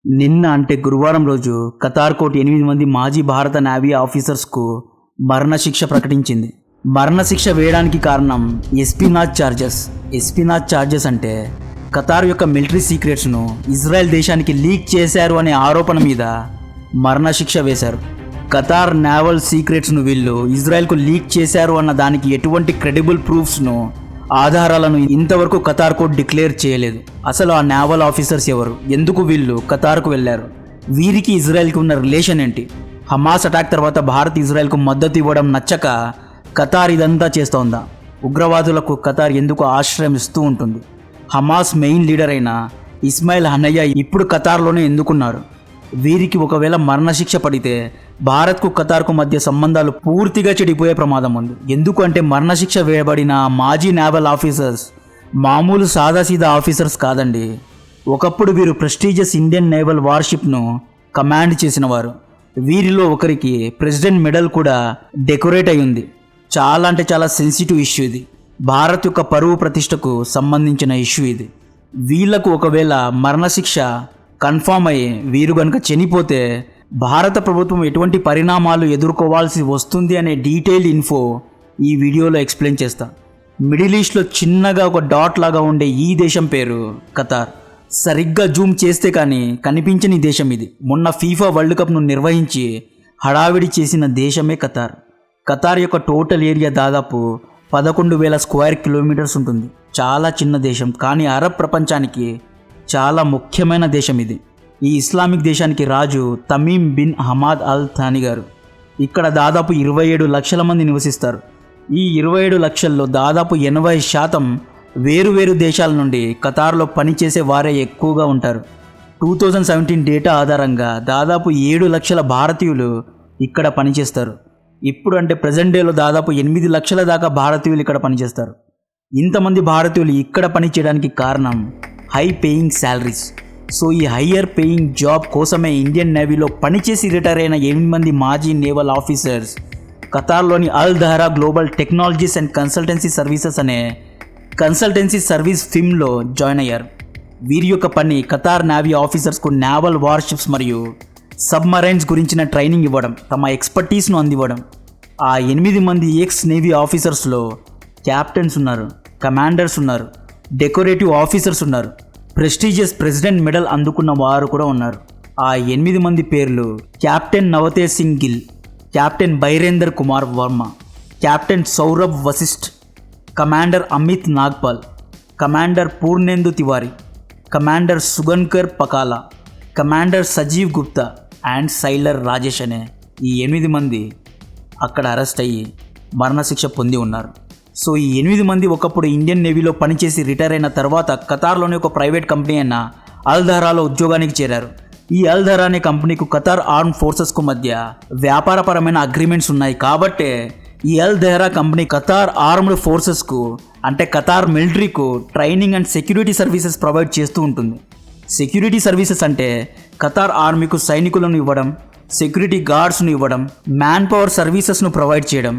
నిన్న అంటే గురువారం రోజు ఖతార్ కోర్టు 8 మంది మాజీ భారత నేవీ ఆఫీసర్స్కు మరణశిక్ష ప్రకటించింది. మరణశిక్ష వేయడానికి కారణం ఎస్పీనాజ్ చార్జెస్ అంటే ఖతార్ యొక్క మిలిటరీ సీక్రెట్స్ను ఇజ్రాయెల్ దేశానికి లీక్ చేశారు అనే ఆరోపణ మీద మరణశిక్ష వేశారు. ఖతార్ నేవల్ సీక్రెట్స్ను వీళ్ళు ఇజ్రాయెల్కు లీక్ చేశారు అన్న దానికి ఎటువంటి క్రెడిబుల్ ప్రూఫ్స్ను ఆధారాలను ఇంతవరకు ఖతార్ కోర్టు డిక్లేర్ చేయలేదు. అసలు ఆ నేవల్ ఆఫీసర్స్ ఎవరు, ఎందుకు వీళ్ళు ఖతార్కు వెళ్ళారు, వీరికి ఇజ్రాయెల్కి ఉన్న రిలేషన్ ఏంటి, హమాస్ అటాక్ తర్వాత భారత్ ఇజ్రాయెల్కు మద్దతు ఇవ్వడం నచ్చక ఖతార్ ఇదంతా చేస్తోందా, ఉగ్రవాదులకు ఖతార్ ఎందుకు ఆశ్రయం ఇస్తూ ఉంటుంది, హమాస్ మెయిన్ లీడర్ అయిన ఇస్మాయిల్ హనయ్య ఇప్పుడు ఖతార్లోనే ఎందుకున్నారు, వీరికి ఒకవేళ మరణశిక్ష పడితే భారత్కు ఖతార్కు మధ్య సంబంధాలు పూర్తిగా చెడిపోయే ప్రమాదం ఉంది. ఎందుకంటే మరణశిక్ష వేయబడిన మాజీ నేవల్ ఆఫీసర్స్ మామూలు సాదాసీదా ఆఫీసర్స్ కాదండి. ఒకప్పుడు వీరు ప్రెస్టీజియస్ ఇండియన్ నేవల్ వార్షిప్ను కమాండ్ చేసిన వారు. వీరిలో ఒకరికి ప్రెసిడెంట్ మెడల్ కూడా డెకరేట్ అయి ఉంది. చాలా అంటే చాలా సెన్సిటివ్ ఇష్యూ ఇది. భారత్ యొక్క పరువు ప్రతిష్టకు సంబంధించిన ఇష్యూ ఇది. వీళ్లకు ఒకవేళ మరణశిక్ష కన్ఫామ్ అయ్యి వీరు కనుక చనిపోతే భారత ప్రభుత్వం ఎటువంటి పరిణామాలు ఎదుర్కోవాల్సి వస్తుంది అనే డీటెయిల్డ్ ఇన్ఫో ఈ వీడియోలో ఎక్స్ప్లెయిన్ చేస్తా. మిడిల్ ఈస్ట్లో చిన్నగా ఒక డాట్ లాగా ఉండే ఈ దేశం పేరు ఖతార్. సరిగ్గా జూమ్ చేస్తే కానీ కనిపించని దేశం ఇది. మొన్న ఫీఫా వరల్డ్ కప్ను నిర్వహించి హడావిడి చేసిన దేశమే ఖతార్. ఖతార్ యొక్క టోటల్ ఏరియా దాదాపు 11,000 స్క్వేర్ కిలోమీటర్స్ ఉంటుంది. చాలా చిన్న దేశం, కానీ అరబ్ ప్రపంచానికి చాలా ముఖ్యమైన దేశం ఇది. ఈ ఇస్లామిక్ దేశానికి రాజు Tamim bin Hamad Al Thani గారు. ఇక్కడ దాదాపు 27 లక్షల మంది నివసిస్తారు. ఈ 27 లక్షల్లో దాదాపు 80% వేరు దేశాల నుండి ఖతార్లో పనిచేసే వారే ఎక్కువగా ఉంటారు. 2017 డేటా ఆధారంగా దాదాపు 7 లక్షల భారతీయులు ఇక్కడ పనిచేస్తారు. ఇప్పుడు అంటే ప్రజెంట్ డేలో దాదాపు 8 లక్షల దాకా భారతీయులు ఇక్కడ పనిచేస్తారు. ఇంతమంది భారతీయులు ఇక్కడ పనిచేయడానికి కారణం హై పేయింగ్ శాలరీస్. సో ఈ హయ్యర్ పేయింగ్ జాబ్ కోసమే ఇండియన్ నేవీలో పనిచేసి రిటైర్ అయిన 8 మంది మాజీ నేవల్ ఆఫీసర్స్ ఖతార్లోని Al Dahra Global Technologies and Consultancy Services అనే కన్సల్టెన్సీ సర్వీస్ ఫిమ్లో జాయిన్ అయ్యారు. వీరి యొక్క పని ఖతార్ నేవీ ఆఫీసర్స్కు నేవల్ వార్షిప్స్ మరియు సబ్మరైన్స్ గురించిన ట్రైనింగ్ ఇవ్వడం, తమ ఎక్స్పర్టీస్ను అందివ్వడం. ఆ 8 మంది ఎక్స్ నేవీ ఆఫీసర్స్లో క్యాప్టెన్స్ ఉన్నారు, కమాండర్స్ ఉన్నారు, డెకరేటివ్ ఆఫీసర్స్ ఉన్నారు, ప్రెస్టీజియస్ ప్రెసిడెంట్ మెడల్ అందుకున్న వారు కూడా ఉన్నారు. ఆ 8 మంది పేర్లు: captain Navtej Singh Gill, captain Birendra Kumar Verma, captain Saurabh Vashisht, commander Amit Nagpal, commander Purnendu Tiwari, commander Sugunakar Pakala, commander సజీవ్ గుప్తా అండ్ సైలర్ రాజేష్ అనే ఈ 8 మంది అక్కడ అరెస్ట్ అయ్యి మరణశిక్ష పొంది ఉన్నారు. సో ఈ 8 మంది ఒకప్పుడు ఇండియన్ నేవీలో పనిచేసి రిటైర్ అయిన తర్వాత ఖతార్లోని ఒక ప్రైవేట్ కంపెనీ అయిన అల్ దహరాలో ఉద్యోగానికి చేరారు. ఈ అల్ దహరా అనే కంపెనీకు ఖతార్ ఆర్మ్ ఫోర్సెస్కు మధ్య వ్యాపారపరమైన అగ్రిమెంట్స్ ఉన్నాయి. కాబట్టే ఈ Al Dahra company Qatar armed ఫోర్సెస్కు అంటే ఖతార్ మిలిటరీకు training and security services provide చేస్తూ ఉంటుంది. సెక్యూరిటీ సర్వీసెస్ అంటే ఖతార్ ఆర్మీకు సైనికులను ఇవ్వడం, సెక్యూరిటీ గార్డ్స్ను ఇవ్వడం, మ్యాన్ పవర్ సర్వీసెస్ను ప్రొవైడ్ చేయడం,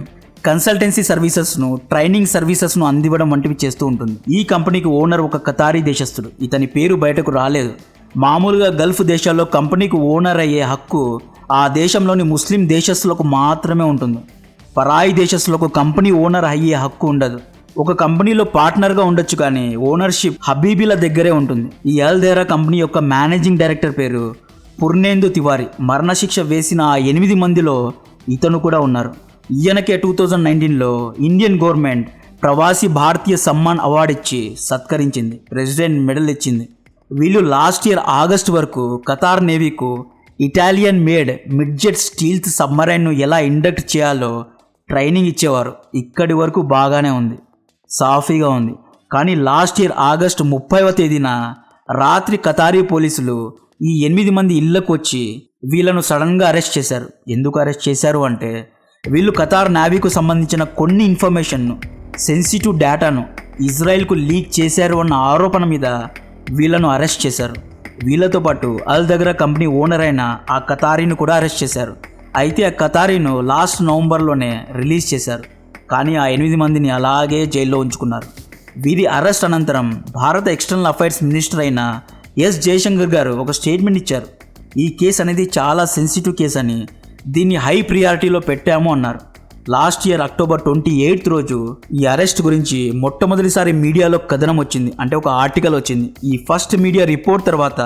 కన్సల్టెన్సీ సర్వీసెస్ను, ట్రైనింగ్ సర్వీసెస్ను అందివ్వడం వంటివి చేస్తూ ఉంటుంది. ఈ కంపెనీకి ఓనర్ ఒక ఖతారీ దేశస్థుడు. ఇతని పేరు బయటకు రాలేదు. మామూలుగా గల్ఫ్ దేశాల్లో కంపెనీకి ఓనర్ అయ్యే హక్కు ఆ దేశంలోని ముస్లిం దేశస్థులకు మాత్రమే ఉంటుంది. పరాయి దేశస్థులకు కంపెనీ ఓనర్ అయ్యే హక్కు ఉండదు. ఒక కంపెనీలో పార్ట్నర్గా ఉండొచ్చు, కానీ ఓనర్షిప్ హబీబీల దగ్గరే ఉంటుంది. ఈ అల్ దహరా కంపెనీ యొక్క మేనేజింగ్ డైరెక్టర్ పేరు పూర్ణేందు తివారీ. మరణశిక్ష వేసిన ఆ 8 మందిలో ఇతను కూడా ఉన్నారు. ఈయనకే 2019లో ఇండియన్ గవర్నమెంట్ ప్రవాసీ భారతీయ సమ్మాన్ అవార్డు ఇచ్చి సత్కరించింది, ప్రెసిడెంట్ మెడల్ ఇచ్చింది. వీళ్ళు లాస్ట్ ఇయర్ ఆగస్ట్ వరకు ఖతార్ నేవీకు ఇటాలియన్ మేడ్ మిడ్జెట్ స్టీల్త్ సబ్మరైన్ను ఎలా ఇండక్ట్ చేయాలో ట్రైనింగ్ ఇచ్చేవారు. ఇక్కడి వరకు బాగానే ఉంది, సాఫీగా ఉంది. కానీ లాస్ట్ ఇయర్ ఆగస్టు 30వ తేదీన రాత్రి ఖతారీ పోలీసులు ఈ 8 మంది ఇళ్లకు వచ్చి వీళ్ళను సడన్గా అరెస్ట్ చేశారు. ఎందుకు అరెస్ట్ చేశారు అంటే వీళ్ళు ఖతార్ నేవీకు సంబంధించిన కొన్ని ఇన్ఫర్మేషన్ను, సెన్సిటివ్ డేటాను ఇజ్రాయెల్కు లీక్ చేశారు అన్న ఆరోపణ మీద వీళ్ళను అరెస్ట్ చేశారు. వీళ్ళతో పాటు అల్ దహరా కంపెనీ ఓనర్ అయిన ఆ ఖతారీని కూడా అరెస్ట్ చేశారు. అయితే ఆ ఖతారీను లాస్ట్ నవంబర్లోనే రిలీజ్ చేశారు. కానీ ఆ 8 మందిని అలాగే జైల్లో ఉంచుకున్నారు. వీరి అరెస్ట్ అనంతరం భారత ఎక్స్టర్నల్ అఫైర్స్ మినిస్టర్ అయిన ఎస్ జయశంకర్ గారు ఒక స్టేట్మెంట్ ఇచ్చారు. ఈ కేసు అనేది చాలా సెన్సిటివ్ కేసు అని, దీన్ని హై ప్రియారిటీలో పెట్టాము అన్నారు. లాస్ట్ ఇయర్ October 28 రోజు ఈ అరెస్ట్ గురించి మొట్టమొదటిసారి మీడియాలో కథనం వచ్చింది, అంటే ఒక ఆర్టికల్ వచ్చింది. ఈ ఫస్ట్ మీడియా రిపోర్ట్ తర్వాత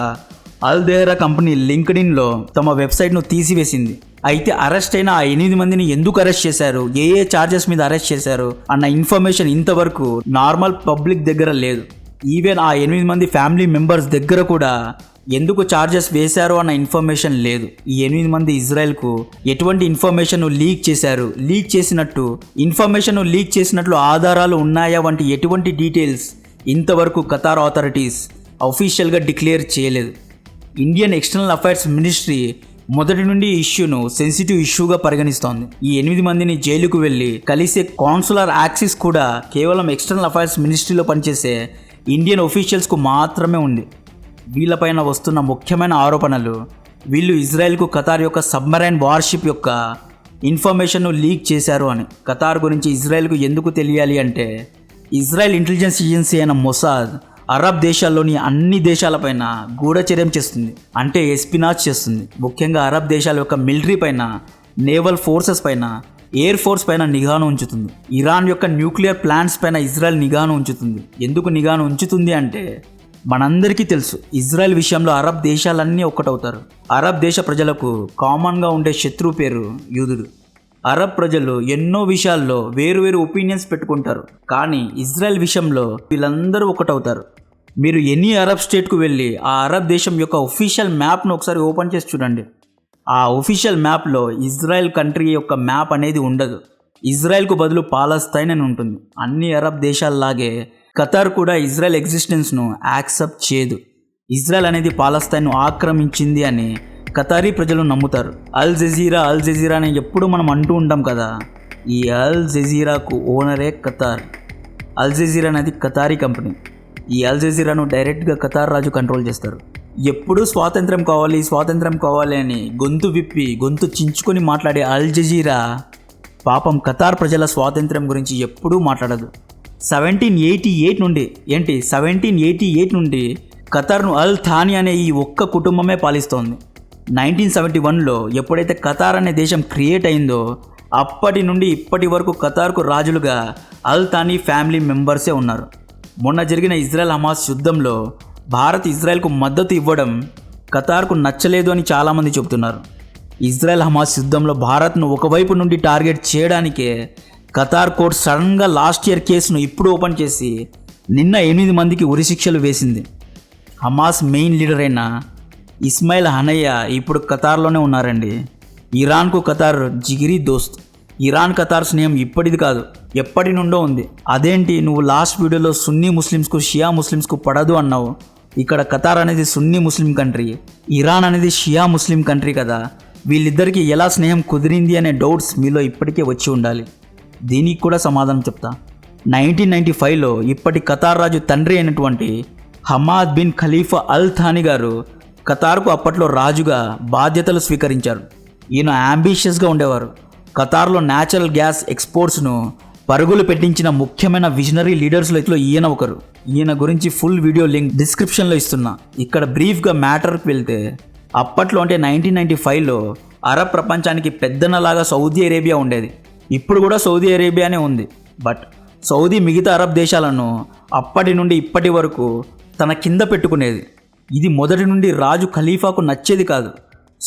అల్ జజీరా కంపెనీ లింక్డ్ఇన్లో తమ వెబ్సైట్ను తీసివేసింది. అయితే అరెస్ట్ అయిన ఆ 8 మందిని ఎందుకు అరెస్ట్ చేశారు, ఏ ఛార్జెస్ మీద అరెస్ట్ చేశారు అన్న ఇన్ఫర్మేషన్ ఇంతవరకు నార్మల్ పబ్లిక్ దగ్గర లేదు. ఈవెన్ ఆ 8 మంది ఫ్యామిలీ మెంబర్స్ దగ్గర కూడా ఎందుకు ఛార్జెస్ వేశారు అన్న ఇన్ఫర్మేషన్ లేదు. ఈ 8 మంది ఇజ్రాయెల్కు ఎటువంటి ఇన్ఫర్మేషన్ లీక్ చేశారు, ఇన్ఫర్మేషన్ లీక్ చేసినట్లు ఆధారాలు ఉన్నాయా వంటి ఎటువంటి డీటెయిల్స్ ఇంతవరకు ఖతార్ అథారిటీస్ అఫీషియల్గా డిక్లేర్ చేయలేదు. ఇండియన్ ఎక్స్టర్నల్ అఫైర్స్ మినిస్ట్రీ మొదటి నుండి ఈ ఇష్యూను సెన్సిటివ్ ఇష్యూగా పరిగణిస్తోంది. ఈ 8 మందిని జైలుకు వెళ్ళి కలిసే కాన్సులర్ యాక్సెస్ కూడా కేవలం ఎక్స్టర్నల్ అఫైర్స్ మినిస్ట్రీలో పనిచేసే ఇండియన్ ఒఫీషియల్స్కు మాత్రమే ఉంది. వీళ్ళపైన వస్తున్న ముఖ్యమైన ఆరోపణలు, వీళ్ళు ఇజ్రాయెల్కు ఖతార్ యొక్క సబ్మరైన్ వార్షిప్ యొక్క ఇన్ఫర్మేషన్ను లీక్ చేశారు అని. ఖతార్ గురించి ఇజ్రాయెల్కు ఎందుకు తెలియాలి అంటే, ఇజ్రాయెల్ ఇంటెలిజెన్స్ ఏజెన్సీ అయిన మొసాద్ అరబ్ దేశాల్లోని అన్ని దేశాలపైన గూఢచర్యం చేస్తుంది, అంటే ఎస్పినాచ్ చేస్తుంది. ముఖ్యంగా అరబ్ దేశాల యొక్క మిలిటరీ పైన, నేవల్ ఫోర్సెస్ పైన, ఎయిర్ ఫోర్స్ పైన నిఘాను ఉంచుతుంది. ఇరాన్ యొక్క న్యూక్లియర్ ప్లాంట్స్ పైన ఇజ్రాయెల్ నిఘాను ఉంచుతుంది. ఎందుకు నిఘాను ఉంచుతుంది అంటే, మనందరికీ తెలుసు ఇజ్రాయెల్ విషయంలో అరబ్ దేశాలన్నీ ఒక్కటవుతారు. అరబ్ దేశ ప్రజలకు కామన్గా ఉండే శత్రువు పేరు యూదులు. అరబ్ ప్రజలు ఎన్నో విషయాల్లో వేరు ఒపీనియన్స్ పెట్టుకుంటారు, కానీ ఇజ్రాయెల్ విషయంలో వీళ్ళందరూ ఒకటవుతారు. మీరు ఎనీ అరబ్ స్టేట్కు వెళ్ళి ఆ అరబ్ దేశం యొక్క ఒఫీషియల్ మ్యాప్ను ఒకసారి ఓపెన్ చేసి చూడండి. ఆ ఒఫీషియల్ మ్యాప్లో ఇజ్రాయెల్ కంట్రీ యొక్క మ్యాప్ అనేది ఉండదు. ఇజ్రాయెల్కు బదులు పాలస్తైన్ అని ఉంటుంది. అన్ని అరబ్ దేశాల్లాగే ఖతార్ కూడా ఇజ్రాయెల్ ఎగ్జిస్టెన్స్ను యాక్సెప్ట్ చేయదు. ఇజ్రాయెల్ అనేది పాలస్తైన్ను ఆక్రమించింది అని ఖతారీ ప్రజలు నమ్ముతారు. అల్ జజీరా అని ఎప్పుడు మనం అంటూ ఉంటాం కదా. ఈ అల్ జజీరాకు ఓనరే ఖతార్. అల్ జజీరా అనేది ఖతారీ కంపెనీ. ఈ అల్ జజీరాను డైరెక్ట్గా ఖతార్ రాజు కంట్రోల్ చేస్తారు. ఎప్పుడూ స్వాతంత్రం కావాలి అని గొంతు చించుకొని మాట్లాడే అల్ జజీరా పాపం ఖతార్ ప్రజల స్వాతంత్రం గురించి ఎప్పుడూ మాట్లాడదు. 1788 నుండి ఖతార్ను అల్ థానీ అనే ఈ ఒక్క కుటుంబమే పాలిస్తోంది. 1971లో ఎప్పుడైతే ఖతార్ అనే దేశం క్రియేట్ అయిందో అప్పటి నుండి ఇప్పటి వరకు ఖతార్కు రాజులుగా అల్ థానీ ఫ్యామిలీ మెంబర్సే ఉన్నారు. మొన్న జరిగిన ఇజ్రాయెల్ హమాస్ యుద్ధంలో భారత్ ఇజ్రాయెల్కు మద్దతు ఇవ్వడం ఖతార్కు నచ్చలేదు అని చాలామంది చెబుతున్నారు. ఇజ్రాయెల్ హమాస్ యుద్ధంలో భారత్ను ఒకవైపు నుండి టార్గెట్ చేయడానికే ఖతార్ కోర్ట్ సడన్గా లాస్ట్ ఇయర్ కేసును ఇప్పుడు ఓపెన్ చేసి నిన్న 8 మందికి ఉరిశిక్షలు వేసింది. హమాస్ మెయిన్ లీడర్ అయిన ఇస్మాయిల్ హనయ్య ఇప్పుడు ఖతార్లోనే ఉన్నారండి. ఇరాన్కు ఖతార్ జిగిరి దోస్త్. ఇరాన్ ఖతార్ స్నేహం ఇప్పటిది కాదు, ఎప్పటి నుండో ఉంది. అదేంటి నువ్వు లాస్ట్ వీడియోలో సున్నీ ముస్లిమ్స్కు షియా ముస్లిమ్స్కు పడదు అన్నావు. ఇక్కడ ఖతార్ అనేది సున్నీ ముస్లిం కంట్రీ, ఇరాన్ అనేది షియా ముస్లిం కంట్రీ కదా. వీళ్ళిద్దరికీ ఎలా స్నేహం కుదిరింది అనే డౌట్స్ మీలో ఇప్పటికే వచ్చి ఉండాలి. దీనికి కూడా సమాధానం చెప్తా. 1995లో ఇప్పటి ఖతార్ రాజు తండ్రి అయినటువంటి హమాద్ బిన్ ఖలీఫా అల్ థానీ గారు ఖతార్కు అప్పట్లో రాజుగా బాధ్యతలు స్వీకరించారు. ఈయన అంబిషియస్గా ఉండేవారు. ఖతార్లో న్యాచురల్ గ్యాస్ ఎక్స్పోర్ట్స్ను పరుగులు పెట్టించిన ముఖ్యమైన విజనరీ లీడర్స్లో ఈయన ఒకరు. ఈయన గురించి ఫుల్ వీడియో లింక్ డిస్క్రిప్షన్లో ఇస్తున్నా. ఇక్కడ బ్రీఫ్గా మ్యాటర్కి వెళ్తే, అప్పట్లో అంటే 1995లో అరబ్ ప్రపంచానికి పెద్దనలాగా సౌదీ అరేబియా ఉండేది. ఇప్పుడు కూడా సౌదీ అరేబియానే ఉంది. బట్ సౌదీ మిగతా అరబ్ దేశాలను అప్పటి నుండి ఇప్పటి వరకు తన కింద పెట్టుకునేది. ఇది మొదటి నుండి రాజు ఖలీఫాకు నచ్చేది కాదు.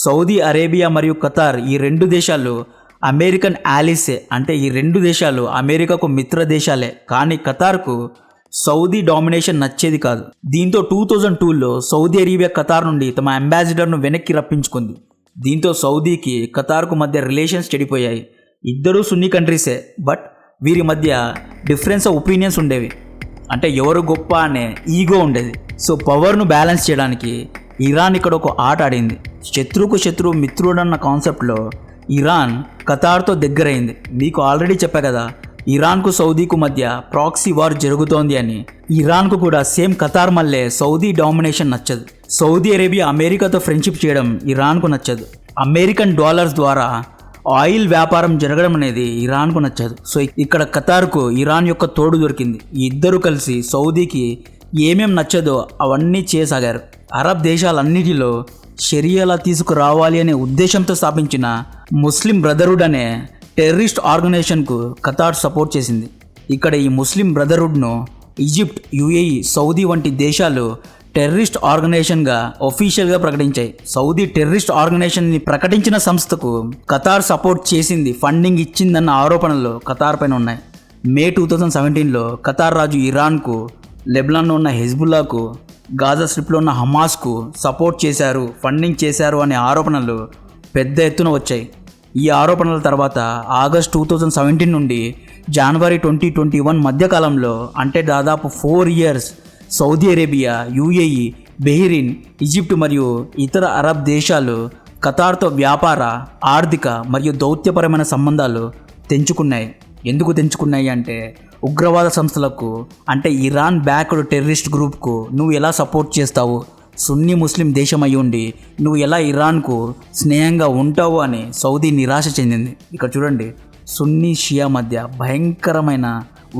సౌదీ అరేబియా మరియు ఖతార్ ఈ 2 దేశాలు అమెరికన్ ఆలీసే, అంటే ఈ 2 దేశాలు అమెరికాకు మిత్ర దేశాలే. కానీ ఖతార్కు సౌదీ డామినేషన్ నచ్చేది కాదు. దీంతో 2002లో సౌదీ అరేబియా ఖతార్ నుండి తమ అంబాసిడర్ను వెనక్కి రప్పించుకుంది. దీంతో సౌదీకి ఖతార్కు మధ్య రిలేషన్స్ చెడిపోయాయి. ఇద్దరూ సున్నీ కంట్రీసే, బట్ వీరి మధ్య డిఫరెన్స్ ఆఫ్ ఒపీనియన్స్ ఉండేవి. అంటే ఎవరు గొప్ప అనే ఈగో ఉండేది. సో పవర్ను బ్యాలెన్స్ చేయడానికి ఇరాన్ ఇక్కడ ఒక ఆట ఆడింది. శత్రువుకు శత్రువు మిత్రుడన్న కాన్సెప్ట్లో ఇరాన్ ఖతార్తో దగ్గరైంది. మీకు ఆల్రెడీ చెప్పా కదా, ఇరాన్కు సౌదీకు మధ్య ప్రాక్సీ వార్ జరుగుతోంది అని. ఇరాన్కు కూడా సేమ్ ఖతార్ మళ్ళీ సౌదీ డామినేషన్ నచ్చదు. సౌదీ అరేబియా అమెరికాతో ఫ్రెండ్షిప్ చేయడం ఇరాన్కు నచ్చదు. అమెరికన్ డాలర్స్ ద్వారా ఆయిల్ వ్యాపారం జరగడం అనేది ఇరాన్కు నచ్చదు. సో ఇక్కడ ఖతార్కు ఇరాన్ యొక్క తోడు దొరికింది. ఈ ఇద్దరు కలిసి సౌదీకి ఏమేం నచ్చదో అవన్నీ చేయసాగారు. అరబ్ దేశాలన్నిటిలో షరియాలా తీసుకురావాలి అనే ఉద్దేశంతో స్థాపించిన ముస్లిం బ్రదర్హుడ్ అనే టెర్రరిస్ట్ ఆర్గనైజేషన్కు ఖతార్ సపోర్ట్ చేసింది. ఇక్కడ ఈ ముస్లిం బ్రదర్హుడ్ను ఈజిప్ట్, యుఏఈ, సౌదీ వంటి దేశాలు టెర్రరిస్ట్ ఆర్గనైజేషన్గా ఒఫీషియల్గా ప్రకటించాయి. సౌదీ టెర్రరిస్ట్ ఆర్గనైజేషన్ని ప్రకటించిన సంస్థకు ఖతార్ సపోర్ట్ చేసింది, ఫండింగ్ ఇచ్చిందన్న ఆరోపణలు ఖతార్ పైన ఉన్నాయి. మే 2017లో ఖతార్ రాజు ఇరాన్కు, లెబనాన్లో ఉన్న హెజ్బుల్లాకు, గాజా స్ట్రిప్లో ఉన్న హమాస్కు సపోర్ట్ చేశారు, ఫండింగ్ చేశారు అనే ఆరోపణలు పెద్ద ఎత్తున వచ్చాయి. ఈ ఆరోపణల తర్వాత ఆగస్ట్ 2017 నుండి జనవరి 2021 మధ్యకాలంలో, అంటే దాదాపు 4 years Saudi Arabia, UAE, బెహ్రీన్, Egypt మరియు ఇతర అరబ్ దేశాలు ఖతార్తో వ్యాపార, ఆర్థిక మరియు దౌత్యపరమైన సంబంధాలు తెంచుకున్నాయి. ఎందుకు తెంచుకున్నాయి అంటే ఉగ్రవాద సంస్థలకు, అంటే ఇరాన్ బ్యాక్డ్ టెర్రరిస్ట్ గ్రూప్కు నువ్వు ఎలా సపోర్ట్ చేస్తావు, సున్నీ ముస్లిం దేశం అయి ఉండి నువ్వు ఎలా ఇరాన్కు స్నేహంగా ఉంటావు అని సౌదీ నిరాశ చెందింది. ఇక్కడ చూడండి, సున్నీ షియా మధ్య భయంకరమైన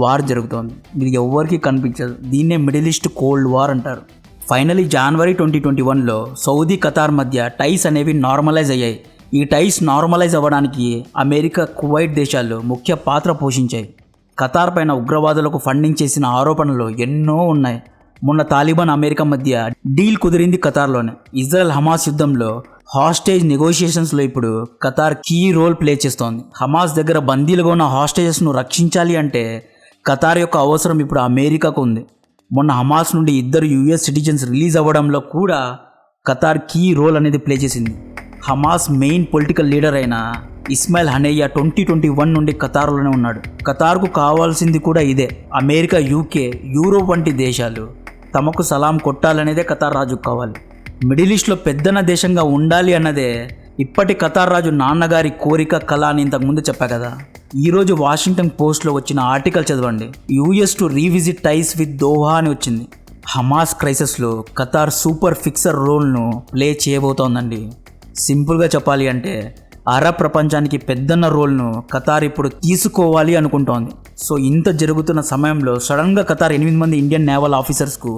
వార్ జరుగుతోంది. ఇది ఎవ్వరికీ కనిపించదు. దీన్నే మిడిల్ ఈస్ట్ కోల్డ్ వార్ అంటారు. ఫైనలీ జనవరి 2021లో సౌదీ, ఖతార్ మధ్య టైస్ అనేవి నార్మలైజ్ అయ్యాయి. ఈ టైస్ నార్మలైజ్ అవ్వడానికి అమెరికా, కువైట్ దేశాలు ముఖ్య పాత్ర పోషించాయి. ఖతార్ పైన ఉగ్రవాదులకు ఫండింగ్ చేసిన ఆరోపణలు ఎన్నో ఉన్నాయి. మొన్న తాలిబాన్, అమెరికా మధ్య డీల్ కుదిరింది ఖతార్లోనే. ఇజ్రాయెల్ హమాస్ యుద్ధంలో హాస్టేజ్ నెగోషియేషన్స్లో ఇప్పుడు ఖతార్ కీ రోల్ ప్లే చేస్తోంది. హమాస్ దగ్గర బందీలుగా ఉన్న హాస్టేజెస్ను రక్షించాలి అంటే ఖతార్ యొక్క అవసరం ఇప్పుడు అమెరికాకు ఉంది. మొన్న హమాస్ నుండి 2 యుఎస్ సిటిజన్స్ రిలీజ్ అవ్వడంలో కూడా ఖతార్ కీ రోల్ అనేది ప్లే చేసింది. హమాస్ మెయిన్ పొలిటికల్ లీడర్ అయిన ఇస్మాయిల్ హనయ్య 2021 నుండి ఖతార్లోనే ఉన్నాడు. ఖతార్కు కావాల్సింది కూడా ఇదే. అమెరికా, యూకే, యూరోప్ వంటి దేశాలు తమకు సలాం కొట్టాలనేదే ఖతార్ రాజుకు కావాలి. మిడిల్ ఈస్ట్లో పెద్దన దేశంగా ఉండాలి అన్నదే ఇప్పటి ఖతార్ రాజు నాన్నగారి కోరిక, కళ అని ఇంతకుముందు చెప్పా కదా. ఈరోజు వాషింగ్టన్ పోస్ట్లో వచ్చిన ఆర్టికల్ చదవండి. US to revisit ties with Doha అని వచ్చింది. హమాస్ క్రైసిస్లో ఖతార్ సూపర్ ఫిక్సర్ రోల్ను ప్లే చేయబోతోందండి. సింపుల్గా చెప్పాలి అంటే అరబ్ ప్రపంచానికి పెద్దన్న రోల్ను ఖతార్ ఇప్పుడు తీసుకోవాలి అనుకుంటోంది. సో ఇంత జరుగుతున్న సమయంలో సడన్గా ఖతార్ 8 మంది ఇండియన్ నేవల్ ఆఫీసర్స్కు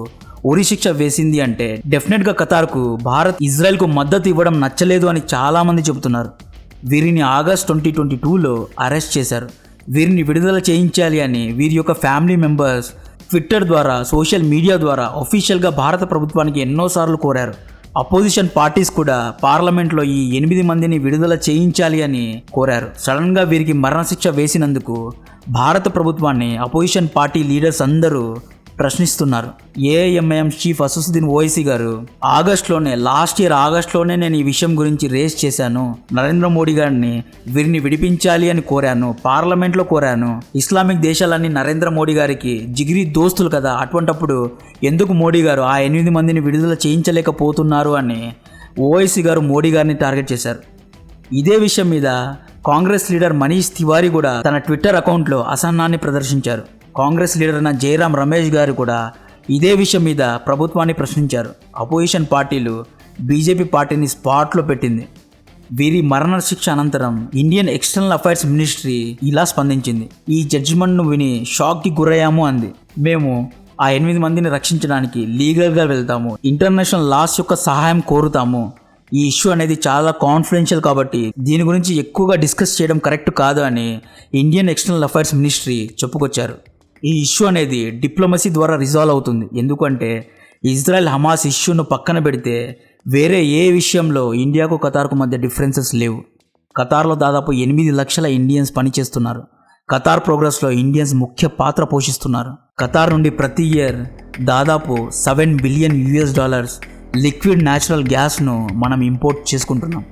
ఉరిశిక్ష వేసింది అంటే డెఫినెట్గా ఖతార్కు భారత్, ఇజ్రాయెల్కు మద్దతు ఇవ్వడం నచ్చలేదు అని చాలామంది చెబుతున్నారు. వీరిని ఆగస్ట్ 2022లో అరెస్ట్ చేశారు. వీరిని విడుదల చేయించాలి అని వీరి యొక్క ఫ్యామిలీ మెంబర్స్ ట్విట్టర్ ద్వారా, సోషల్ మీడియా ద్వారా అఫీషియల్గా భారత ప్రభుత్వానికి ఎన్నోసార్లు కోరారు. అపోజిషన్ పార్టీస్ కూడా పార్లమెంట్లో ఈ 8 మందిని విడుదల చేయించాలి అని కోరారు. సడన్గా వీరికి మరణశిక్ష వేసినందుకు భారత ప్రభుత్వాన్ని అపోజిషన్ పార్టీ లీడర్స్ అందరూ ప్రశ్నిస్తున్నారు. ఏఐఎంఐఎం చీఫ్ అసదుద్దీన్ ఓవైసీ గారు లాస్ట్ ఇయర్ ఆగస్ట్లోనే నేను ఈ విషయం గురించి రేస్ చేశాను. నరేంద్ర మోడీ గారిని వీరిని విడిపించాలి అని కోరాను, పార్లమెంట్లో కోరాను. ఇస్లామిక్ దేశాలన్నీ నరేంద్ర మోడీ గారికి జిగిరి దోస్తులు కదా, అటువంటప్పుడు ఎందుకు మోడీ గారు ఆ 8 మందిని విడుదల చేయించలేకపోతున్నారు అని ఓవైసీ గారు మోడీ గారిని టార్గెట్ చేశారు. ఇదే విషయం మీద కాంగ్రెస్ లీడర్ మనీష్ తివారీ కూడా తన ట్విట్టర్ అకౌంట్లో అసహనాన్ని ప్రదర్శించారు. కాంగ్రెస్ లీడర్ అయిన జయరాం రమేష్ గారు కూడా ఇదే విషయం మీద ప్రభుత్వాన్ని ప్రశ్నించారు. అపోజిషన్ పార్టీలు బీజేపీ పార్టీని స్పాట్లో పెట్టింది. వీరి మరణ శిక్ష అనంతరం ఇండియన్ ఎక్స్టర్నల్ అఫైర్స్ మినిస్ట్రీ ఇలా స్పందించింది. ఈ జడ్జిమెంట్ను విని షాక్కి గురయ్యాము అంది. మేము ఆ 8 మందిని రక్షించడానికి లీగల్గా వెళ్తాము, ఇంటర్నేషనల్ లాస్ యొక్క సహాయం కోరుతాము. ఈ ఇష్యూ అనేది చాలా కాన్ఫిడెన్షియల్ కాబట్టి దీని గురించి ఎక్కువగా డిస్కస్ చేయడం కరెక్ట్ కాదు అని ఇండియన్ ఎక్స్టర్నల్ అఫైర్స్ మినిస్ట్రీ చెప్పుకొచ్చారు. ఈ ఇష్యూ అనేది డిప్లొమసీ ద్వారా రిజాల్వ్ అవుతుంది. ఎందుకంటే ఇజ్రాయెల్ హమాస్ ఇష్యూను పక్కన పెడితే వేరే ఏ విషయంలో ఇండియాకు ఖతార్కు మధ్య డిఫరెన్సెస్ లేవు. ఖతార్లో దాదాపు 8 లక్షల ఇండియన్స్ పనిచేస్తున్నారు. ఖతార్ ప్రోగ్రెస్లో ఇండియన్స్ ముఖ్య పాత్ర పోషిస్తున్నారు. ఖతార్ నుండి ప్రతి ఇయర్ దాదాపు $7 బిలియన్ లిక్విడ్ న్యాచురల్ గ్యాస్ను మనం ఇంపోర్ట్ చేసుకుంటున్నాం.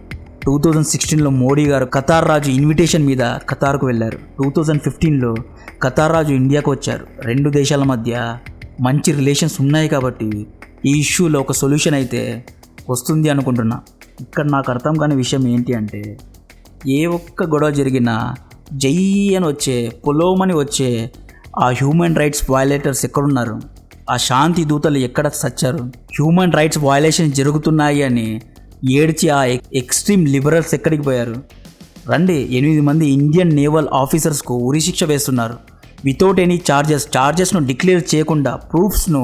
2016లో మోడీ గారు ఖతార్ రాజు ఇన్విటేషన్ మీద ఖతార్కు వెళ్ళారు. 2015లో ఖతార్ రాజు ఇండియాకు వచ్చారు. 2 దేశాల మధ్య మంచి రిలేషన్స్ ఉన్నాయి కాబట్టి ఈ ఇష్యూలో ఒక సొల్యూషన్ అయితే వస్తుంది అనుకుంటున్నా. ఇక్కడ నాకు అర్థం కాని విషయం ఏంటి అంటే, ఏ ఒక్క గొడవ జరిగినా జై అని వచ్చే, పొలోమని వచ్చే ఆ హ్యూమన్ రైట్స్ వయలేటర్స్ ఎక్కడున్నారు? ఆ శాంతి దూతలు ఎక్కడ సచ్చారు? హ్యూమన్ రైట్స్ వయలేషన్ జరుగుతున్నాయి అని ఏడ్చి ఆ ఎక్స్ట్రీమ్ లిబరల్స్ ఎక్కడికి పోయారు? రండి, 8 మంది ఇండియన్ నేవల్ ఆఫీసర్స్కు ఉరిశిక్ష వేస్తున్నారు వితౌట్ ఎనీ చార్జెస్ను డిక్లేర్ చేయకుండా, ప్రూఫ్స్ను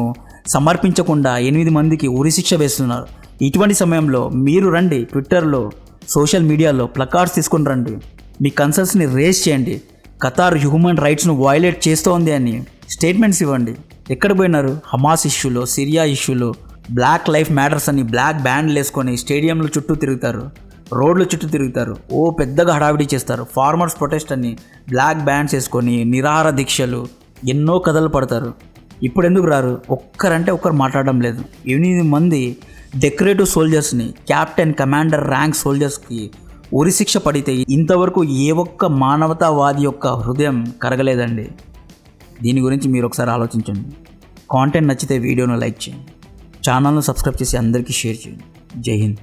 సమర్పించకుండా 8 మందికి ఉరిశిక్ష వేస్తున్నారు. ఇటువంటి సమయంలో మీరు రండి, ట్విట్టర్లో సోషల్ మీడియాలో ప్లకార్డ్స్ తీసుకొని రండి, మీ కన్సర్న్స్ని రేస్ చేయండి. ఖతార్ హ్యూమన్ రైట్స్ను వయలేట్ చేస్తోంది అని స్టేట్మెంట్స్ ఇవ్వండి. ఎక్కడ పోయినారు? హమాస్ ఇష్యూలో, సిరియా ఇష్యూలో బ్లాక్ లైఫ్ మ్యాటర్స్ అని బ్లాక్ బ్యాండ్లు వేసుకొని స్టేడియంల చుట్టూ తిరుగుతారు, రోడ్ల చుట్టూ తిరుగుతారు, పెద్దగా హడావిడి చేస్తారు. ఫార్మర్స్ ప్రొటెస్ట్ అని బ్లాక్ బ్యాండ్స్ వేసుకొని నిరాహార దీక్షలు ఎన్నో కథలు పడతారు. ఇప్పుడు ఎందుకు రారు? ఒక్కరంటే ఒక్కరు మాట్లాడడం లేదు. 8 మంది డెకరేటివ్ సోల్జర్స్ని, క్యాప్టెన్ కమాండర్ ర్యాంక్ సోల్జర్స్కి ఉరిశిక్ష పడితే ఇంతవరకు ఏ ఒక్క మానవతావాది యొక్క హృదయం కరగలేదండి. దీని గురించి మీరు ఒకసారి ఆలోచించండి. కాంటెంట్ నచ్చితే వీడియోను లైక్ చేయండి, ఛానల్ను సబ్స్క్రైబ్ చేసి అందరికీ షేర్ చేయండి. జై హింద్.